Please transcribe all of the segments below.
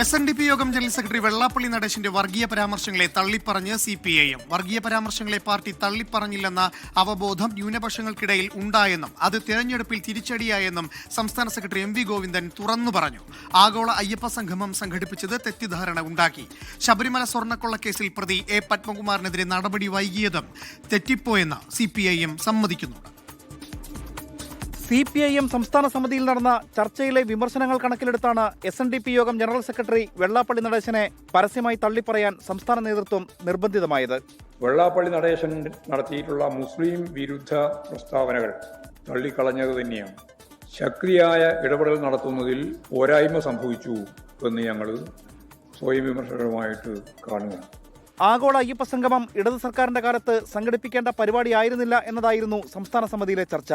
SNDP യോഗം general secretary Vellappally നടേശന്റെ വർഗീയ പരാമർശങ്ങളെ തള്ളിപ്പറഞ്ഞ് CPIM. വർഗീയ പരാമർശങ്ങളെ പാർട്ടി തള്ളിപ്പറഞ്ഞില്ലെന്ന അവബോധം ന്യൂനപക്ഷങ്ങൾക്കിടയിൽ ഉണ്ടായെന്നും അത് തിരഞ്ഞെടുപ്പിൽ തിരിച്ചടിയായെന്നും സംസ്ഥാന സെക്രട്ടറി MV ഗോവിന്ദൻ തുറന്നു പറഞ്ഞു. ആഗോള അയ്യപ്പ സംഗമം സംഘടിപ്പിച്ചത് തെറ്റിദ്ധാരണ ഉണ്ടാക്കി. ശബരിമല സ്വർണ്ണക്കൊള്ളക്കേസിൽ പ്രതി A. പത്മകുമാറിനെതിരെ നടപടി വൈകിയതും തെറ്റിപ്പോയെന്ന് CPIM സമ്മതിക്കുന്നുണ്ട്. CPIM സംസ്ഥാന സമിതിയിൽ നടന്ന ചർച്ചയിലെ വിമർശനങ്ങൾ കണക്കിലെടുത്താണ് SNDP യോഗം ജനറൽ സെക്രട്ടറി വെള്ളാപ്പള്ളി നടേശനെ പരസ്യമായി തള്ളിപ്പറയാൻ സംസ്ഥാന നേതൃത്വം നിർബന്ധിതമായത്. വെള്ളാപ്പള്ളി നടേശൻ നടത്തിയിട്ടുള്ള മുസ്ലിം വിരുദ്ധ പ്രസ്താവനകൾ തള്ളിക്കളഞ്ഞത് തന്നെയാണ്. ശക്തിയായ ഇടപെടൽ നടത്തുന്നതിൽ പോരായ്മ സംഭവിച്ചു എന്ന് ഞങ്ങൾ സ്വയം വിമർശകരുമായിട്ട് കാണുക. ആഗോള അയ്യപ്പ സംഗമം ഇടതു സർക്കാരിന്റെ കാലത്ത് സംഘടിപ്പിക്കേണ്ട പരിപാടിയായിരുന്നില്ല എന്നതായിരുന്നു സംസ്ഥാന സമിതിയിലെ ചർച്ച.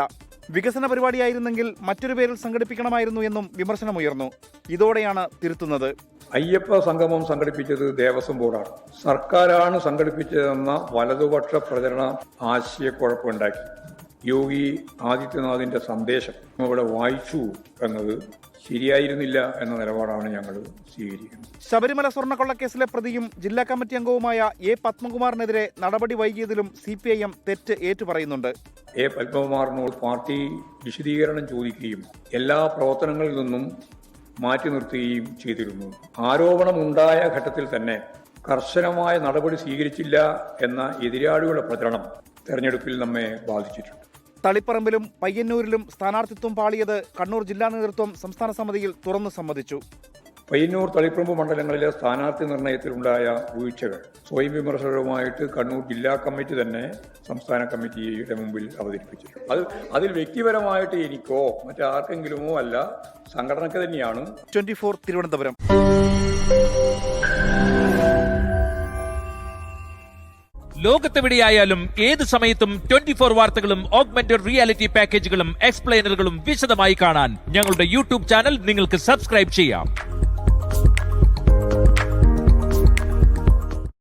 വികസന പരിപാടിയായിരുന്നെങ്കിൽ മറ്റൊരു പേരിൽ സംഘടിപ്പിക്കണമായിരുന്നു എന്നും വിമർശനമുയർന്നു. ഇതോടെയാണ് തിരുത്തുന്നത്. അയ്യപ്പ സംഗമം സംഘടിപ്പിച്ചത് ദേവസ്വം ബോർഡാണ്. സർക്കാരാണ് സംഘടിപ്പിച്ചതെന്ന വലതുപക്ഷ പ്രചരണ ആശയക്കുഴപ്പമുണ്ടാക്കി. യോഗി ആദിത്യനാഥിന്റെ സന്ദേശം ഇവിടെ വായിച്ചു എന്നത് ശരിയായിരുന്നില്ല എന്ന നിലപാടാണ് ഞങ്ങൾ സ്വീകരിക്കുന്നത്. ശബരിമല സ്വർണ്ണക്കൊള്ളക്കേസിലെ പ്രതിയും ജില്ലാ കമ്മിറ്റി അംഗവുമായ A. പത്മകുമാറിനെതിരെ നടപടി വൈകിയതിലും CPIM തെറ്റ് ഏറ്റുപറയുന്നുണ്ട്. A. പത്മകുമാറിനോട് പാർട്ടി വിശദീകരണം ചോദിക്കുകയും എല്ലാ പ്രവർത്തനങ്ങളിൽ നിന്നും മാറ്റി നിർത്തുകയും ചെയ്തിരുന്നു. ആരോപണമുണ്ടായ ഘട്ടത്തിൽ തന്നെ കർശനമായ നടപടി സ്വീകരിച്ചില്ല എന്ന എതിരാളികളുടെ പ്രചരണം തെരഞ്ഞെടുപ്പിൽ നമ്മെ ബാധിച്ചിട്ടുണ്ട്. തളിപ്പറമ്പിലും പയ്യന്നൂരിലും സ്ഥാനാർത്ഥിത്വം പാളിയത് കണ്ണൂർ ജില്ലാ നേതൃത്വം സംസ്ഥാന സമിതിയിൽ തുറന്നു സമ്മതിച്ചു. പയ്യന്നൂർ തളിപ്പറമ്പ് മണ്ഡലങ്ങളിലെ സ്ഥാനാർത്ഥി നിർണയത്തിലുണ്ടായ വീഴ്ചകൾ സ്വയം വിമർശകരുമായിട്ട് കണ്ണൂർ ജില്ലാ കമ്മിറ്റി തന്നെ സംസ്ഥാന കമ്മിറ്റിയുടെ മുമ്പിൽ അവതരിപ്പിച്ചിട്ടുണ്ട്. അതിൽ വ്യക്തിപരമായിട്ട് എനിക്കോ മറ്റാർക്കെങ്കിലുമോ അല്ല, സംഘടനയ്ക്ക് തന്നെയാണ്. 24 തിരുവനന്തപുരം. ലോകത്തെവിടെയായാലും ഏത് സമയത്തും 24 വാർത്തകളും ഓഗ്മെന്റഡ് റിയാലിറ്റി പാക്കേജുകളും എക്സ്പ്ലെയിനറുകളും വിശദമായി കാണാൻ ഞങ്ങളുടെ YouTube ചാനൽ നിങ്ങൾക്ക് സബ്സ്ക്രൈബ് ചെയ്യാം.